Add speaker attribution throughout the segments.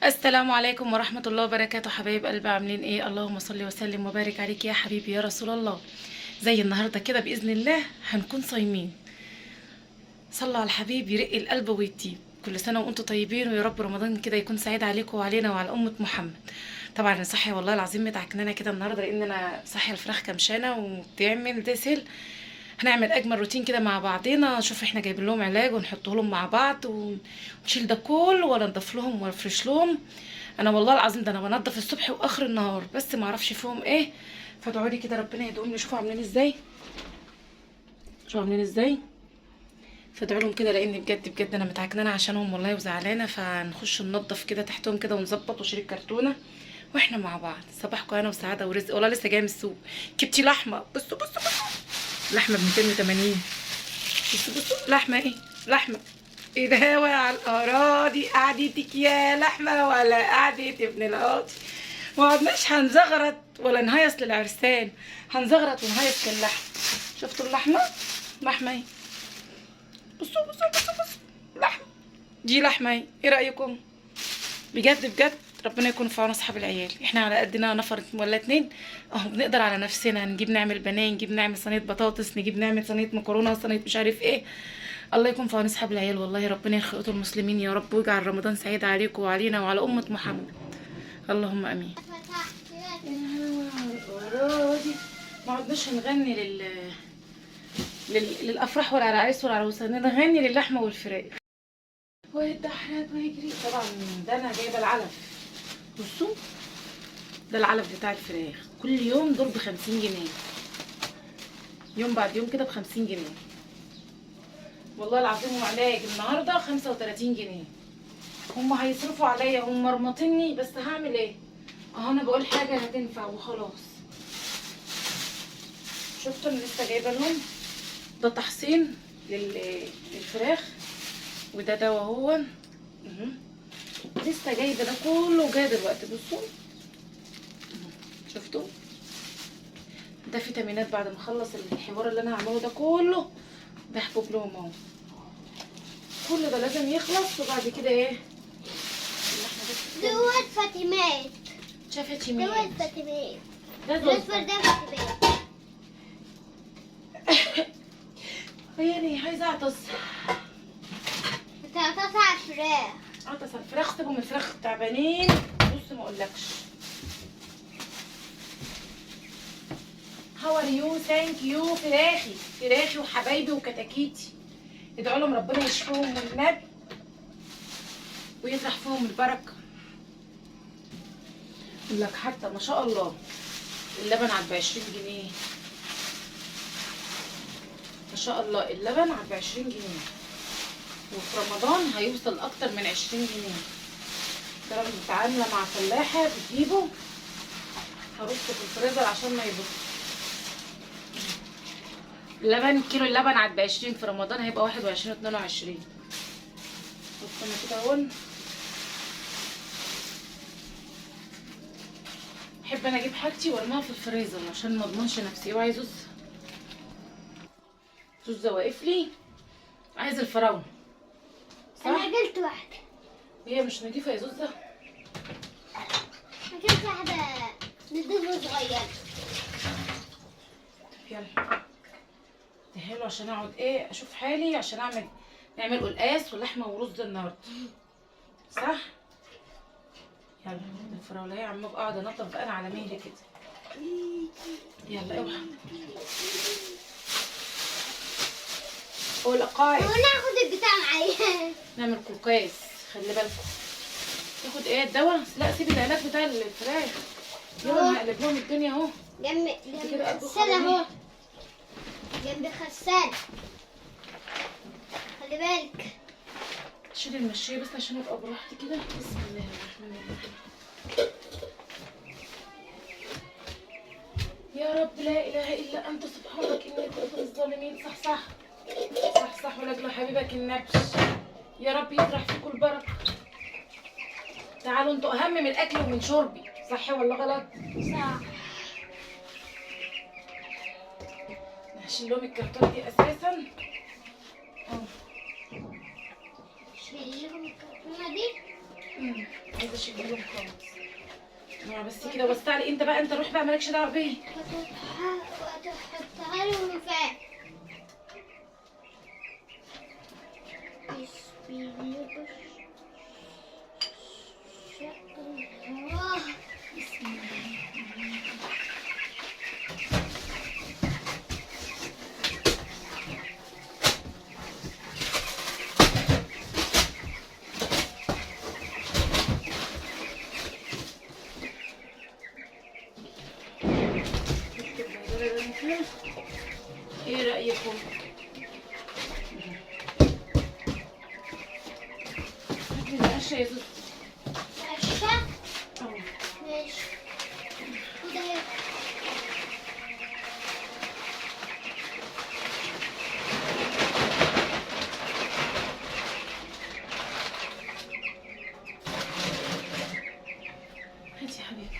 Speaker 1: السلام عليكم ورحمة الله وبركاته. حبايب قلبي عاملين ايه؟ اللهم صل وسلم وبارك عليك يا حبيبي يا رسول الله. زي النهاردة كده بإذن الله هنكون صايمين. صلى على الحبيب يرق القلب ويطيب. كل سنة وانتم طيبين، ويا رب رمضان كده يكون سعيد عليكم وعلينا وعلى أمة محمد. طبعا انا صاحيه والله العظيم متعكنانه كده النهارده، لان انا صاحيه الفراخ كمشانه وبتعمل دسل. هنعمل اجمل روتين كده مع بعضينا، نشوف احنا جايبين لهم علاج ونحطه لهم مع بعض ونشيل ده كله، ولا نضيف لهم ولا نفرش لهم. انا والله العظيم ده انا بنضف الصبح واخر النهار، بس ما اعرفش فيهم ايه. فادعوا لي كده ربنا يدوم لي. شوفوا عاملين ازاي، شوفوا عاملين ازاي. فادعوا لهم كده، لان بجد بجد انا متعكنانه عشانهم والله وزعلانه. فنخش ننضف كده تحتهم كده ونظبط وشيل الكرتونه واحنا مع بعض. صباحكم انا وسعاده ورزق. والله لسه جايه من السوق، كبتي لحمه. بصوا بصوا بصوا، لحمه ب 280. بصوا بصوا، لحمه ايه؟ لحمه ايه ده؟ ولا على الاراضي قعدتك يا لحمه ولا قعده ابن القاضي؟ ما عدناش هنزغرط ولا نهيص للعرسان، هنزغرط ونهيص كاللحم. شفتوا اللحمه؟ لحمه ايه؟ بصوا بصوا بصوا بصوا، لحمه. دي لحمه ايه؟ ايه رايكم؟ بجد بجد ربنا يكون في عون اصحاب العيال. احنا على قدنا نفر ولا اتنين اهو، بنقدر على نفسنا. نجيب نعمل بانيه، نجيب نعمل صينيه بطاطس، نجيب نعمل صينيه مكرونه، صينيه مش عارف ايه. الله يكون في عون اصحاب العيال والله. ربنا يخلق المسلمين يا رب، ويجعل رمضان سعيد عليكم وعلينا وعلى امه محمد. اللهم امين. ما عدناش هنغني للافراح ولا على العريس ولا على العروسه، نغني للحمه والفراخ ويتدحرج ويجري. طبعا ده انا جايبه العلف. بصوا، ده العلف بتاع الفراخ. كل يوم دول ب50 جنيه، يوم بعد يوم كده ب50 جنيه والله العظيم. وعلاج النهارده 35 جنيه. هم هيصرفوا عليا، هم مرمطيني، بس هعمل ايه؟ اهو انا بقول حاجه هتنفع وخلاص. شفتوا انا لسه جايبه لهم ده تحصين للفراخ، وده دواء اهو. لسه جايبه ده كله جاي دلوقتي. بصوا شفتوا، ده فيتامينات. بعد ما اخلص الحوار اللي انا هعمله ده كله بحبب لهم اهو. كل ده لازم يخلص، وبعد كده ايه؟
Speaker 2: دوت فاطمات.
Speaker 1: شافت يمين
Speaker 2: دوت فاطمات.
Speaker 1: ده
Speaker 2: الاصفر ده فاطمات.
Speaker 1: خيري عايزه اعطس.
Speaker 2: انت هتصحى على الفراخ.
Speaker 1: اعطس على الفراخ. سيبهم الفراخ تعبانين. بص ما اقولكش. هاو ار يو؟ ثانك يو. فراخي فراخي وحبايبي وكتاكيتي. ادعوا لهم ربنا يشفيهم والنبي ويطرح فيهم البركه. يقول لك حتى ما شاء الله اللبن عاد ب20 جنيه. ما شاء الله اللبن عاد ب20 جنيه، وفي رمضان هيوصل اكتر من 20 جنيه. ده انا متعامله مع فلاحه بتجيبه، هرصه في الفريزر عشان ما يبص. اللبن كيلو اللبن عاد ب20، في رمضان هيبقى 21 و22. بص انا كده اهو. احب انا اجيب حاجتي وارميها في الفريزر عشان ما اضمنش نفسي. اوعي زوز، زوز واقف لي عايز الفراوله.
Speaker 2: انا اكلت واحده.
Speaker 1: هي مش نضيفه يا زوزه.
Speaker 2: اكلت واحده نضيفه صغيره.
Speaker 1: يلا اديها له عشان اقعد ايه اشوف حالي، عشان نعمل قلقاس ولحمه ورز النهارده، صح؟ يلا الفراوله اهي. عم اقعد انضف بقى انا على مهلي كده. يلا اوعى قلقاس.
Speaker 2: وناخد البتاع معايا.
Speaker 1: نعمل قلقاس. خلي بالكم تاخد ايه الدواء. لا سيبي العلاج بتاع الفراخ. يلا انا هقلب لهم الدنيا اهو.
Speaker 2: جنب
Speaker 1: كده
Speaker 2: الغسالة اهو. جنب الغسالة. خلي بالك.
Speaker 1: شيلي المشيه بس عشان ابقى براحتي كده. بسم الله الرحمن الرحيم. يا رب لا اله الا انت سبحانك اني كنت من الظالمين. صح صح صح صح، ولاجل حبيبك النبش. يا رب يطرح فيكم البركه. تعالوا انتوا اهم من الاكل ومن شربي. صح ولا غلط؟
Speaker 2: صح.
Speaker 1: هشيل لهم الكرتونه دي اساسا.
Speaker 2: شيل لهم الكرتونة دي.
Speaker 1: عايزه اشيلهم خالص. بس كده وبستعلي انت بقى، انت روح بقى مالكش دعوه بيا.
Speaker 2: وتحطها لهم فين؟ بسم الله.
Speaker 1: ايه رايكم؟ هاتي القشه يا زوز.
Speaker 2: عشا؟
Speaker 1: اهو.
Speaker 2: ماشي. خد اهي.
Speaker 1: هاتي يا حبيبي.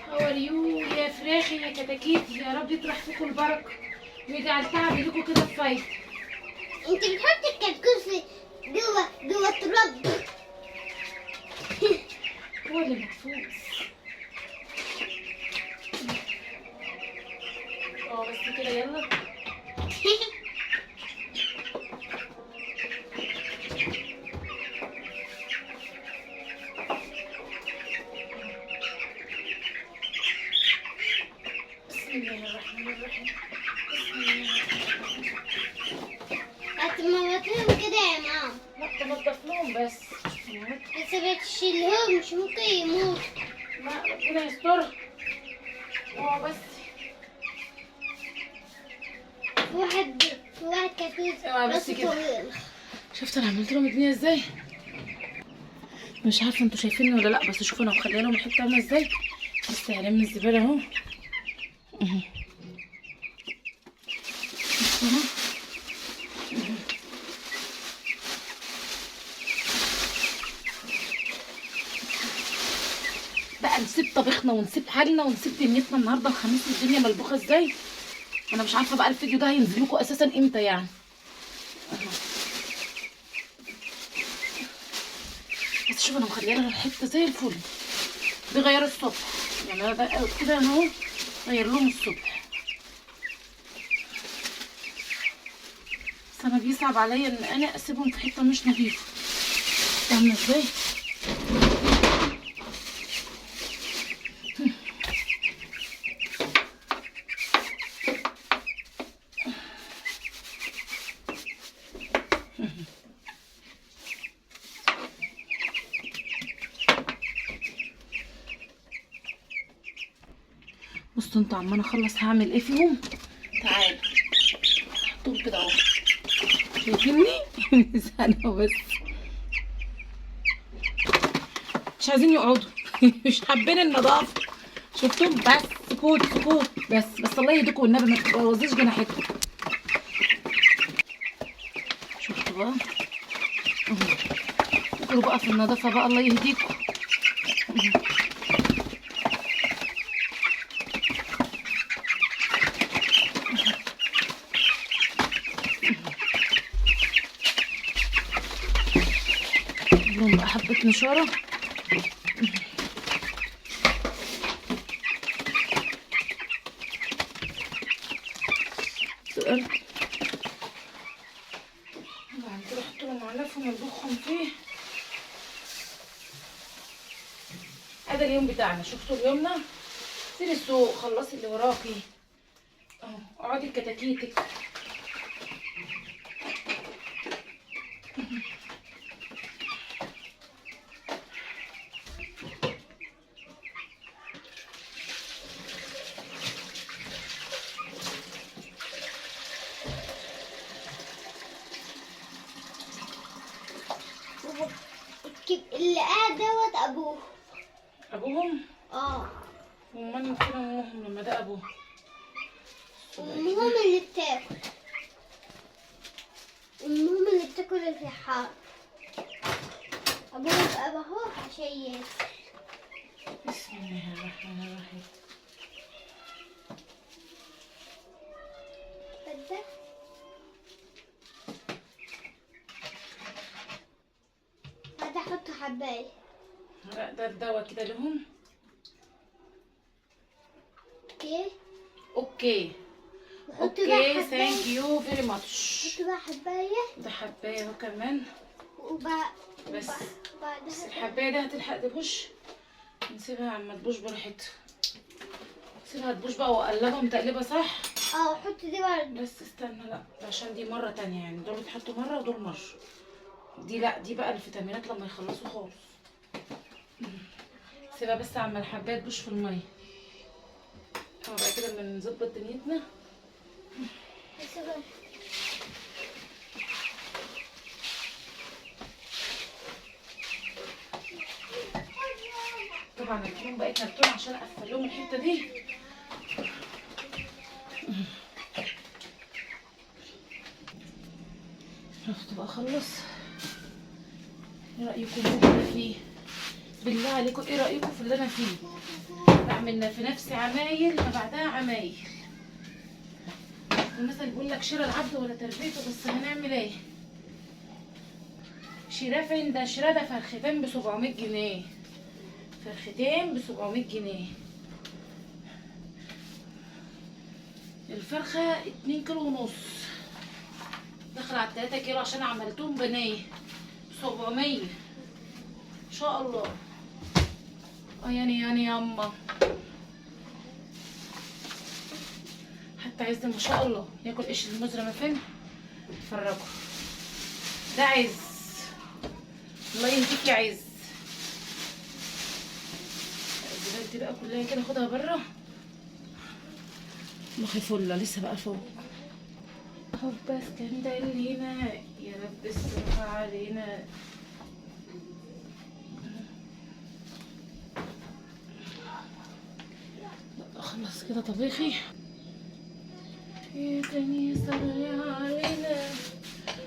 Speaker 1: هاوريو يا فراخي يا كتاكيتي، يا رب يطرح فيكم البركه ويجعل تعب لكم كده في فايده.
Speaker 2: انت بتحطي الكسكسي جوه التراب.
Speaker 1: هو اللي محفوظ. بس كده يلا. بسم الله الرحمن الرحيم. بسم الله الرحمن الرحيم.
Speaker 2: هتموتيهم كده يا ماما.
Speaker 1: لا تنضف لهم بس.
Speaker 2: بس ما تشيلهمش، ممكن يموت.
Speaker 1: لا ربنا يسترها. بس
Speaker 2: في واحد كتكوت
Speaker 1: اوعى بس
Speaker 2: راسه
Speaker 1: كده.
Speaker 2: طويل.
Speaker 1: شفت انا عملت لهم الدنيا ازاي؟ مش عارفه انتوا شايفيني ولا لا، بس شوفوا انا مخليه لهم الحته عامله ازاي. لسه يعني من الزباله اهو. بقى نسيب طبخنا ونسيب حالنا ونسيب دنيتنا النهارده الخميس والدنيا ملبوخه ازاي. انا مش عارفه بقى الفيديو ده هينزل لكم اساسا امتى يعني. بس شوف انا مخليه لها الحته زي الفل. دي غير الصبح يعني، انا بقى كده اهو غير لهم الصبح. بس انا بيصعب عليا ان انا اسيبهم في حته مش نظيفه. فاهمه ازاي؟ بصوا انتوا عمال اخلص هعمل ايه فيهم. تعالوا حطهم كده اهو. شايفيني؟ ثانية بس. مش عايزين يقعدوا. مش حابين النظافة. شفتم؟ بس سكوت سكوت. بس الله يهديكم والنبي ما تبوظيش جناحتكم. شفتوا بقى؟ فكروا بقى في النظافة بقى، الله يهديكم. لهم بقى حبة نشارة. سؤال بعد كده احط لهم علفهم ونطبخهم فيه. ادي اليوم بتاعنا. شفتوا اليومنا؟ سيبي السوق، خلصي اللي وراكي اهو، اقعدي كتاكيتك.
Speaker 2: اللي قاعد دوت ابوه.
Speaker 1: ابوهم؟
Speaker 2: اه.
Speaker 1: امال فين امهم لما ده ابوه؟
Speaker 2: امهم اللي بتاكل. امهم اللي بتاكل الفحار. ابوه يبقى اهو عشان ياكل.
Speaker 1: بسم الله الرحمن الرحيم.
Speaker 2: بدك حباية.
Speaker 1: لا ده الدواء كده لهم.
Speaker 2: اوكي.
Speaker 1: اوكي
Speaker 2: نحط بقى
Speaker 1: اوكي
Speaker 2: حباية.
Speaker 1: ثانك يو فيري ماتش.
Speaker 2: نحط بقى حباية
Speaker 1: ده حبايه اهو كمان. بس
Speaker 2: وبعدها
Speaker 1: الحبايه دي هتلحق تبوش، نسيبها عما تبوش براحتها. سيبها تبوش بقى واقلبها متقلبه صح.
Speaker 2: حط دي برضه.
Speaker 1: بس استنى، لا عشان دي مره تانية يعني، دول يتحطوا مره ودول مره. دي لا، دي بقى الفيتامينات لما يخلصوا خالص. سيبها بس عما الحبايه تبوش في الميه. بقى كده بنظبط دنيتنا. طبعا اديهم بقى كرتون عشان اقفل لهم الحته دي. شفت بقى اخلص. ايه رايكم في اللي انا فيه؟ بالله عليكم ايه رايكم في اللي انا فيه؟ بعمل في نفسي عمايل ما بعدها عمايل. المثل بيقول لك شراء العبد ولا تربيته، بس هنعمل ايه؟ شراء فين ده؟ شراء ده فرختين ب 700 جنيه. فرختين ب 700 جنيه. الفرخه 2 كيلو ونص، داخله على 3 كيلو عشان عملتهم بنيه 700 ان شاء الله. يعني ياما حتى عز ما شاء الله ياكل قش المزرمه فين. اتفرجوا، ده عز، الله يهديك يا عز. الزبالة بقى كلها كده خدها بره. مخي فله لسه بقى فوق. حب اسكندرينا يا رب استرها علينا. اخلص كده طبيخي. يا تاني صلي علينا.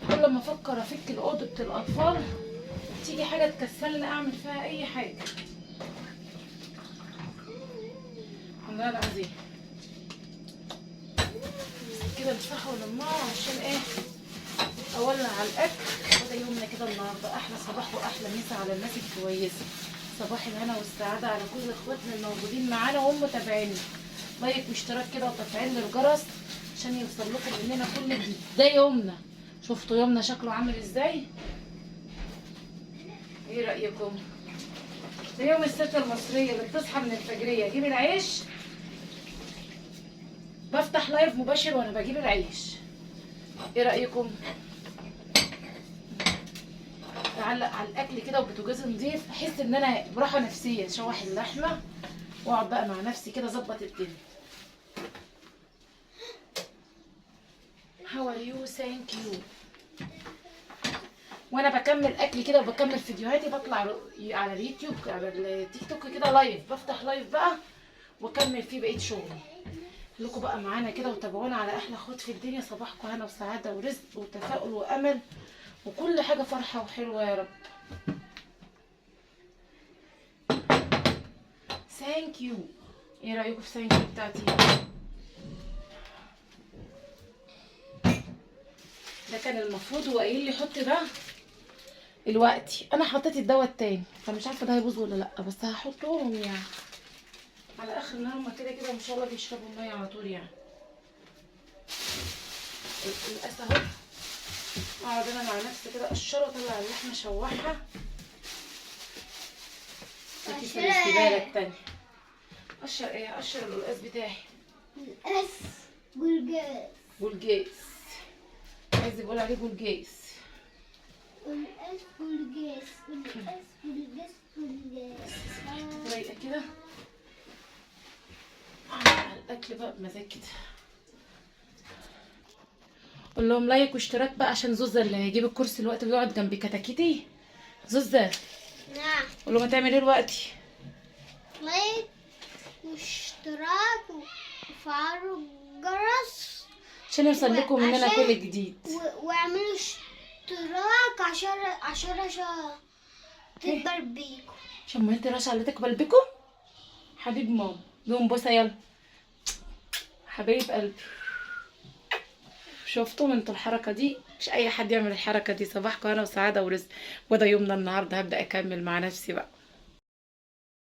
Speaker 1: كل ما افكر افك الاوضه الاطفال تيجي حاجه تكسلني اعمل فيها اي حاجه. والله العظيم كده بصحى ولماعه عشان ايه؟ اولع على الاكل. وده يومنا كده النهارده. احلى صباح واحلى مسا على الناس الكويسه. صباح الهنا والسعاده على كل اخواتنا الموجودين معانا وهم متابعينا. لايك واشتراك كده وتفعيل الجرس عشان يوصل لكم مننا كل جديد. ده يومنا. شفتوا يومنا شكله عامل ازاي؟ ايه رايكم؟ ده يوم الست المصريه اللي بتصحى من الفجريه اجيب العيش. بفتح لايف مباشر وانا بجيب العيش. ايه رايكم؟ اعلق على الاكل كده وبوتاجاز نضيف، احس ان انا براحه نفسيه. اشوح اللحمه واقعد بقى مع نفسي كده اظبط الدنيا. هاو ار يو ثانك يو. وانا بكمل اكلي كده وبكمل فيديوهاتي بطلع على اليوتيوب على التيك توك كده لايف. بفتح لايف بقى واكمل فيه بقيه شغلي. خليكم بقى معانا كده وتابعونا على احلى اخوات في الدنيا. صباحكم هنا وسعاده ورزق وتفاؤل وامل وكل حاجه فرحه وحلوه يا رب. ثانك يو. ايه رايكم في ثانك يو بتاعتي؟ ده كان المفروض هو قايل لي حط ده دلوقتي. انا حطيت الدواء التاني فمش عارفه ده هيبوظ ولا لا، بس هحطهم يعني على اخر النهار. هما كده كده ان شاء الله بيشربوا الميه على طول يعني. القاس اهو. اقعد انا مع نفسي كده اقشره واطلع اللحمه اشوحها. كيس الزباله التانية. اقشر ايه؟ اقشر القلقاس بتاعي.
Speaker 2: القاس جولجاز.
Speaker 1: جولجاز. عايز يقول عليه جولجاز.
Speaker 2: القاس جولجاز. القاس جولجاز جولجاز.
Speaker 1: رايقه كده. على الاكل بقى بمزاج كده. قول لهم لايك واشتراك بقى عشان زوزة اللي هيجيب الكرسي الوقت ويقعد جنب كتاكيتي. زوزة
Speaker 2: نعم.
Speaker 1: قول لهم هتعمل ايه دلوقتي؟
Speaker 2: لايك واشتراك وفعلوا الجرس
Speaker 1: عشان يوصل لكم مننا
Speaker 2: وعشان-
Speaker 1: كل جديد.
Speaker 2: واعملوا اشتراك عشان تكبر بيكم.
Speaker 1: عشان ما انت راشا اللي تقبل بكم. حبيب ماما لهم بوسه يلا. حبايب قلبي. شفتوا انتوا الحركه دي؟ مش اي حد يعمل الحركه دي. صباحكم انا وسعاده ورزق. وده يومنا النهارده، هبدا اكمل مع نفسي بقى.